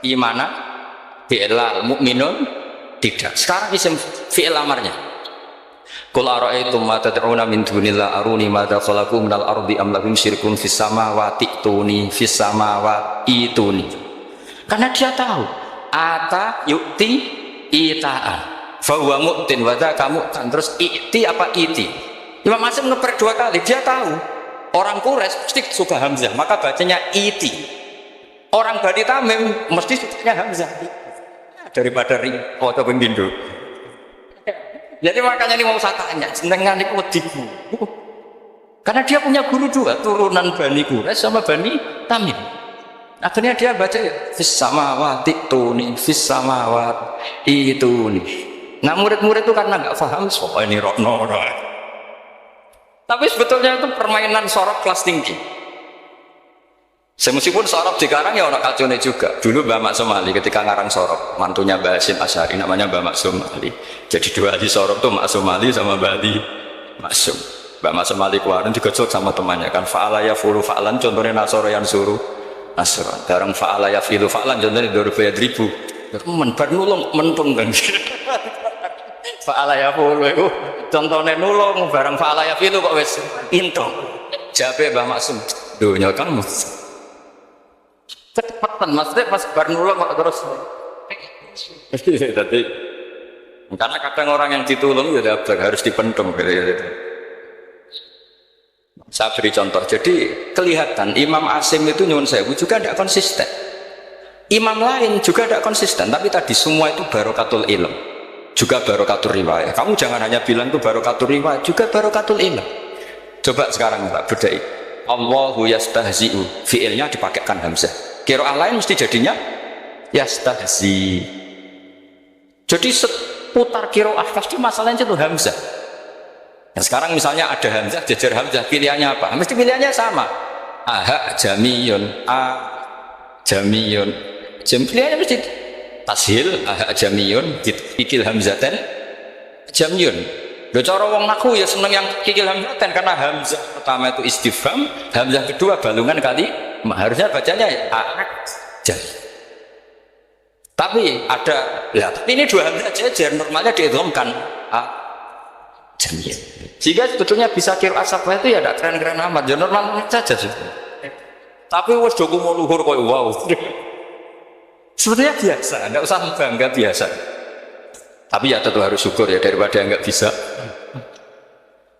Imana dielal, mukminun tidak. Sekarang isim fi'il amarnya. Qul ara'aytum ma tad'una min dunillah aruni madza khalaqu minal ardi am lahum syirkun fis samawati tuni fis samawati tuni. Karena dia tahu ata yu'ti itaan fa huwa mu'tin wa kamu kan terus i'ti apa iti. Imam Asim ngeper dua kali, dia tahu orang Quraisy mesti suka hamzah, maka bacanya iti. Orang Bani Tamim mesti sukanya hamzah. Daripada ring atau pembindo. Jadi makanya ini mau saya tanya, jenengan itu wediku. Karena dia punya guru dua, turunan Bani Quraisy sama Bani Tamim. Akhirnya dia baca fis samawati tuni fis samawati tuni. Nah murid-murid itu karena nggak paham, so ini rokno. Tapi sebetulnya itu permainan sorok kelas tinggi. Meskipun sorok sekarang ya orang kacune juga. Dulu Mbak Mak Somali ketika ngarang sorok, mantunya Mbak Hasim Asyari namanya Mbak Mak Somali. Jadi dua ahli sorok tuh Mak Somali sama Mbak Ali Maksum. Mbak Mak Somali keluaran digojok sama temannya kan. Fa'ala yafulu fa'lan contohnya nasoro yang suruh nasron. Darang fa'ala yafilu fa'lan contohnya dorobaya ribu. Menbar nulung mentung kan. Fa'ala yafulu itu contohnya nulung barang fa'ala yafilu kok wes intung. Jabe Mbak Maksum. Dunia kamu cepetan maksudnya pas bar nulung kok terus. Jadi karena kadang orang yang ditulung ya harus dipentung gitu. Saya beri contoh. Jadi kelihatan Imam Asim itu nyuwun sewu juga tidak konsisten. Imam lain juga tidak konsisten. Tapi tadi semua itu barokatul ilm. juga barokatul riwayat. Kamu jangan hanya bilang itu barokatul riwayat, juga barokatul ilm. Coba sekarang tak bedai. Allahu yastahzi'u, fi'ilnya dipakaikan hamzah. Qiraah lain mesti jadinya yastahzi. Jadi seputar qiraah pasti masalahnya itu hamzah. Nah, sekarang misalnya ada hamzah, jajar hamzah, pilihannya apa? Mesti pilihannya sama. Aha jamiyun, a jamiyun. Pilihannya mesti tashil, aha jamiyun, kikil hamzatan jamiyun. Lho cara wong naku ya seneng yang kikil hamzatan karena hamzah pertama itu istifham, hamzah kedua balungan kali harusnya bacanya jam. Tapi ada ya, tapi ini dua hamzah jajar normalnya diidghamkan jamiyah. Jika sebetulnya bisa qiraat safah itu ya tidak keren-keren amat, ya normal saja sih. Tapi wes doku mau luhur koyo wow. Sebetulnya biasa, tidak usah bangga biasa. Tapi ya tentu harus syukur ya daripada nggak bisa.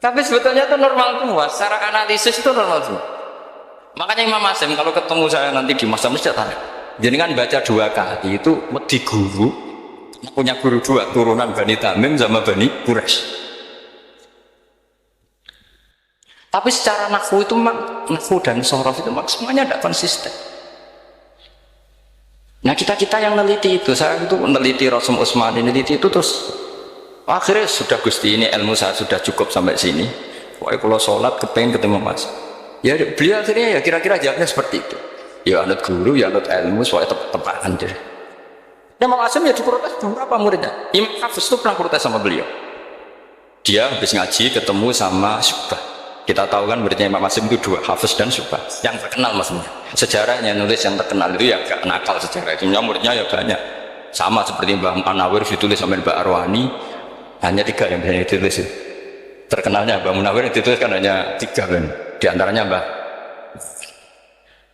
Tapi sebetulnya itu normal semua, secara analisis itu normal semua. Makanya Imam Asim kalau ketemu saya nanti di masa mesti tanya, jadi kan baca 2 kali itu di guru, punya guru 2 turunan Bani Tamim sama Bani Quraisy. Tapi secara nahwu itu nahwu dan sorof itu semuanya tidak konsisten. Nah kita yang neliti itu, saya itu meneliti Rasul Utsmani, neliti itu terus akhirnya sudah Gusti ini ilmu saya sudah cukup sampai sini. Pokoknya kalau sholat kepengen ketemu Mas. Ya beliau akhirnya ya kira-kira jawabnya seperti itu. Ya anut guru, ya anut ilmu, soalnya tepat-tepatan deh. Dan Imam Asim ya diprotes beberapa muridnya. Imam Hafiz itu pernah protes sama beliau. Dia habis ngaji ketemu sama Syubah. Kita tahu kan muridnya Imam Asim itu 2, Hafiz dan Syubah. Yang terkenal maksudnya. Sejarahnya nulis yang terkenal itu ya gak nakal sejarah itu. Muridnya ya banyak. Sama seperti Mbah Munawir ditulis sama Mbah Arwani. Hanya 3 yang bisa ditulis. Terkenalnya Mbah Munawir ditulis kan hanya 3 kan. Di antaranya Mbah.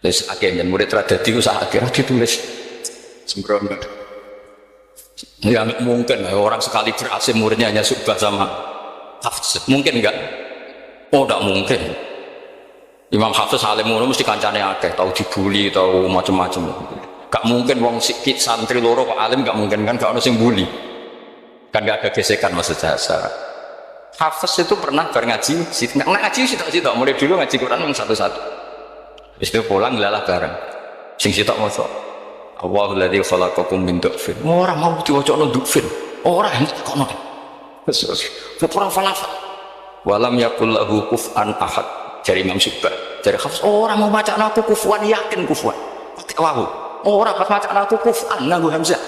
Terus akhirnya murid Radati usaha akhirnya ditulis. Sembrono. Ya mungkin orang sekali berhasil muridnya hanya Syubah sama Hafiz. Mungkin enggak? Oh tidak mungkin. Imam Hafiz alim ngono mesti kancane akeh, tahu dibully, tahu macam-macam. Gak mungkin wong sikit santri loro kok alim, gak mungkin kan, gak ono sing bully. Kan gak ada gesekan maksud saya. Hafiz itu pernah ngaji, ngaji sitok-sitok, mulai dulu ngaji Quran satu-satu. Habis itu pulang lalah bareng. Sing sitok maca Allahul ladzi khalaqakum min dhufin. Ora mau diwacana dhufin. Ora kono. Terus ora falafel. Walam yakul lahu kuf'an ahad. Dari Imam Syubah, dari Hafiz, orang mau baca aku kufuan, yakin kufuan pakai wawu, orang pas baca aku kuf'an nganggo hamzah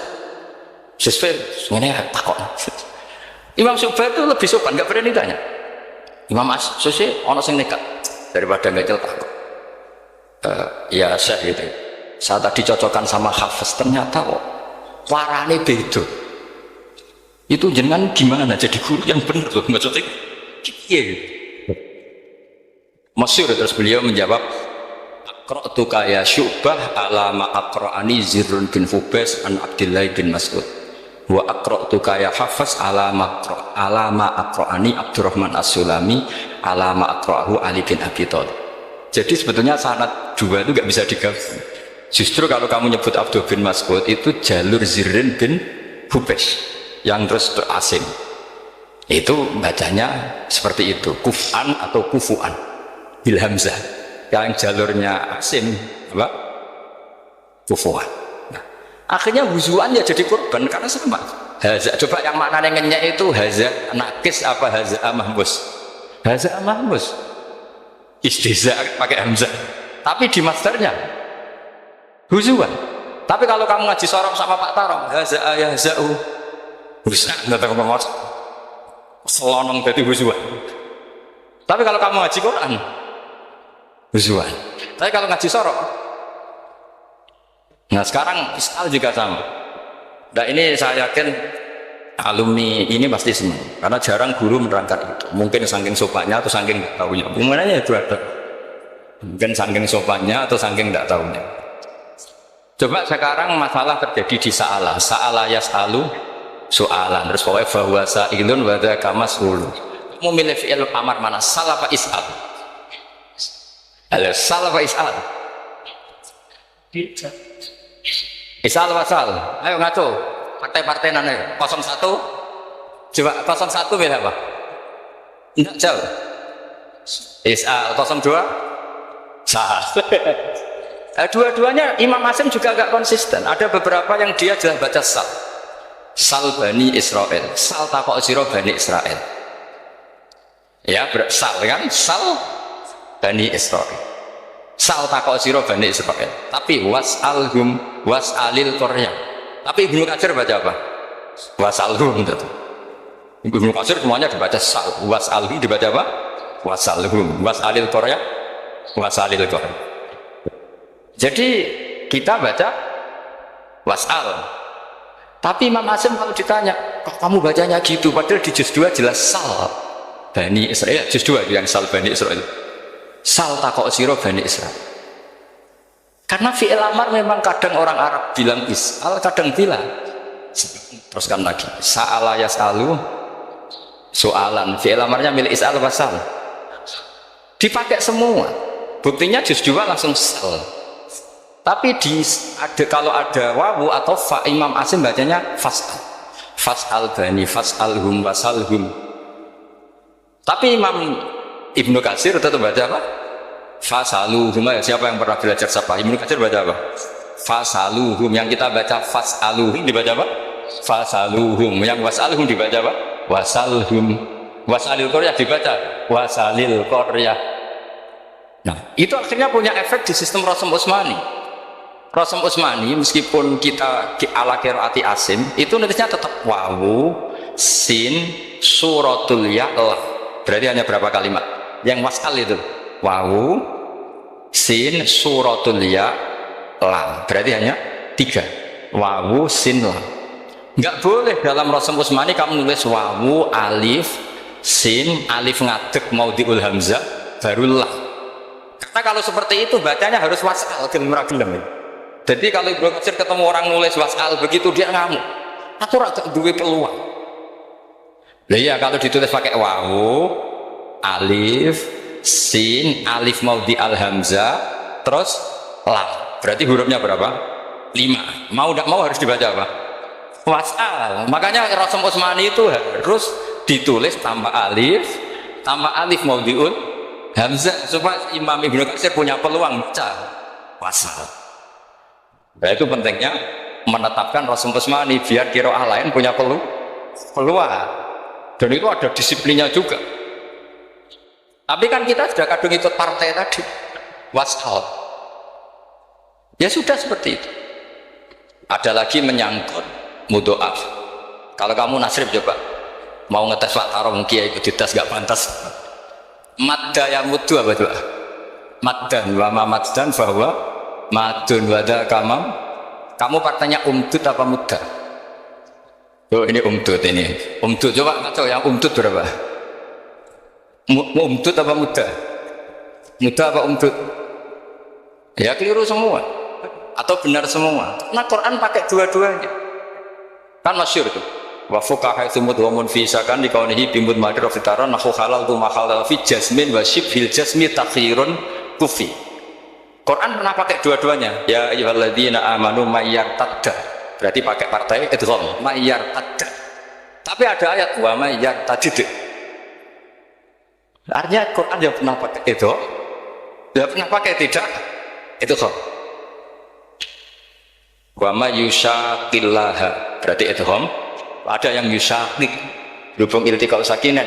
sesuai ini takut. Imam Syubah itu lebih sopan, gak berani tanya. Imam Asy'ari ono sing nekat daripada nggak jelas takut. Ya Syekh itu saya tadi cocokkan sama Hafiz, ternyata kok warane beda. Itu jenengan gimana jadi guru yang benar loh maksudnya gitu. Masyhur terus beliau menjawab aqra'tu ya Syu'bah ala ma aqra'ani Zirrun bin Hubais an Abdullah bin Mas'ud wa aqra'tu ya Hafiz ala ma aqra'ani Abdurrahman As-Sulami ala ma aqra'ahu Ali bin Abi Thalib. Jadi sebetulnya sanad 2 itu gak bisa digabung. Justru kalau kamu nyebut Abdullah bin Mas'ud itu jalur Zirrun bin Hubais yang terus asing. Itu bacanya seperti itu, kuf'an atau kufu'an bil hamzah. Yang jalurnya asim apa? Kufu'an. Nah, akhirnya huzuan ya jadi korban karena sama. Haza, coba yang maknanya ngenyek itu haza nakis apa haza mahmus? Haza mahmus. Istiza pakai hamzah. Tapi di masternya huzuan. Tapi kalau kamu ngaji sorong sama Pak Tarong, haza ayah zau. Bisa enggak tahu ngomong. Selonong dari huzuan. Tapi kalau kamu ngaji Quran huzuan. Tapi kalau ngaji sorok, nah sekarang iskal juga sama. Nah ini saya yakin alumni ini pasti senang karena jarang guru menerangkan itu. Mungkin saking sopannya atau saking tidak tahunya. Gimana ya itu ada. Mungkin saking sopannya atau saking tidak tahunya. Coba sekarang masalah terjadi di Sa'ala yas'alu soalan. Terus pokoknya bahwa sa'ilun wada kamas'ulu. Kamu milih fi'il amar mana? Salah apa is'al? Salah apa is'al? Is'al apa sal? Ayo ngaco. Partai-partai nane 01 Coba 01 milih apa? Enggak jauh. Isa 02 sah. Dua-duanya Imam Asim juga agak konsisten. Ada beberapa yang dia jelas baca sal. Sal Bani Israel. Sal takok sira Bani Israel. Ya, sal kan? Sal Bani Israel. Sal takok sira Bani Israel. Tapi was'alhum was'alil Qarya. Tapi Ibnu Katsir baca apa? Was'alhum itu. Ibnu Katsir semuanya dibaca sal. Was'alhi dibaca apa? Was'alhum was'alil Qarya. Was'alil Qarya. Jadi kita baca was'al. Tapi Imam Asim kalau ditanya, kok kamu bacanya gitu? Padahal di juz 2 jelas sal Bani Israel. Juz 2 yang sal Bani Israel. Sal takok sira Bani Israel. Karena fi'il amar memang kadang orang Arab bilang is'al, kadang bila. Teruskan lagi. Sa'ala yas'alu soalan. Fi'il amarnya milik is'al apa sal? Dipakai semua. Buktinya juz 2 langsung sal. Tapi kalau ada wawu atau fa, Imam Asim bacanya fas'al. Fas'al bani, fas'alhum, wasalhum. Tapi Imam Ibnu Katsir tetap baca apa? Fasaluhum. Siapa yang pernah belajar sapa? Ibnu Katsir baca apa? Fasaluhum. Yang kita baca fas'aluhum dibaca apa? Fasaluhum. Yang wasalhum dibaca apa? Wasalhum. Wasalil Qarya dibaca wasalil Qarya. Nah, itu akhirnya punya efek di sistem Rasm Utsmani. Rasm Utsmani meskipun kita ala qiraati Asim itu nulisnya tetap wawu, sin, suratul ya, la. Berarti hanya berapa kalimat? Yang wasal itu wawu, sin, suratul ya, la. Berarti hanya 3. Wawu, sin, la. Enggak boleh dalam Rasm Utsmani kamu nulis wawu, alif, sin, alif ngadeg maudhi'ul hamzah, baru la. Karena kalau seperti itu bacanya harus wasal gelem. Jadi kalau Ibnu Katsir ketemu orang nulis wasal begitu dia ngamuk. Aku rada duwe peluang. Lah iya kalau ditulis pakai wawu, alif, sin, alif maudhi al hamzah, terus lam. Berarti hurufnya berapa? 5. Mau tidak mau harus dibaca apa? Wasal. Makanya Rasm Utsmani itu harus ditulis tanpa alif maudhi'ul hamzah supaya Imam Ibnu Katsir punya peluang baca wasal. Nah itu pentingnya menetapkan Rasm Utsmani biar qiraah lain punya peluang. Dan itu ada disiplinnya juga. Tapi kan kita sudah kadung ikut partai tadi wasal. Ya sudah seperti itu. Ada lagi menyangkut mudhoaf. Kalau kamu nasrib coba mau ngetes Pak Taro mungkin ikut dites gak pantas. Madda yang mudu apa coba? Maddan wa ma maddan bahwa madun wada kamam. Kamu partainya umdud apa muda? Oh ini umdud ini. Umdud coba ngaco yang umdud berapa? Umdud apa muda? Muda apa umdud? Ya keliru semua. Atau benar semua. Nah Quran pakai dua-duanya. Kan masyhur itu. Wa fuqaha tsumud wa munfisakan di kaunihi bimud madra fitaran nahu halal tu mahal fi jasmin wa shibhil jasmi takhirun kufi. Quran pernah pakai dua-duanya. Ya ayyuhalladzina amanu mayyartadda. Berarti pakai partai idgham, mayyartadda. Tapi ada ayat wa mayyartadid. Artinya Quran yang pernah pakai itu, dia pernah pakai tidak idgham. Wa mayyushaqillaha. Berarti idgham. Ada yang yushaqiq, hubung iltiqal sakinan,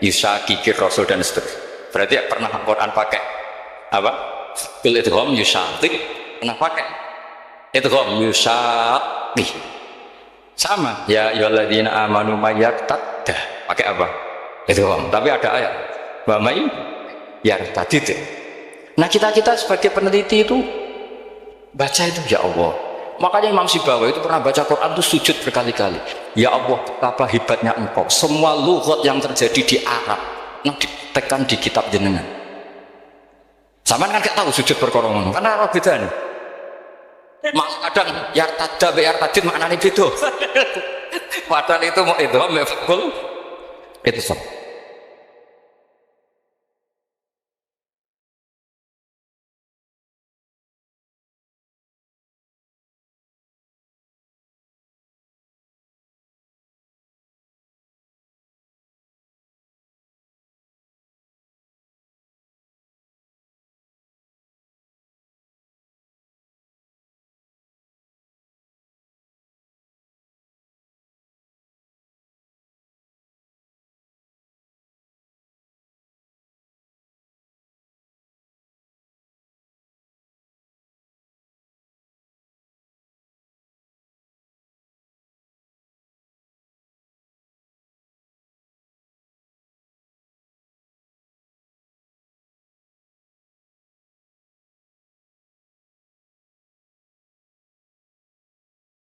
yushaqiqir rasul dan seterusnya. Berarti pernah Quran pakai apa? Bil idgham yushaqiq, pernah pakai idgham yushaqi. Sama ya ayyuhalladzina amanu mayyartadda, pakai apa? Idgham. Tapi ada ayat wa may yartadid. Nah kita sebagai peneliti itu baca itu ya Allah. Makanya Imam Sibawi itu pernah baca Quran itu sujud berkali-kali. Ya Allah, betapa hebatnya engkau. Semua lughat yang terjadi di Arab nah ditekan di kitab jenengan. Sama kan gak tahu sujud berkorong karena Arab beda nih. Kadang yartada be yartadid maknanya beda. Padahal itu mau itu fakul itu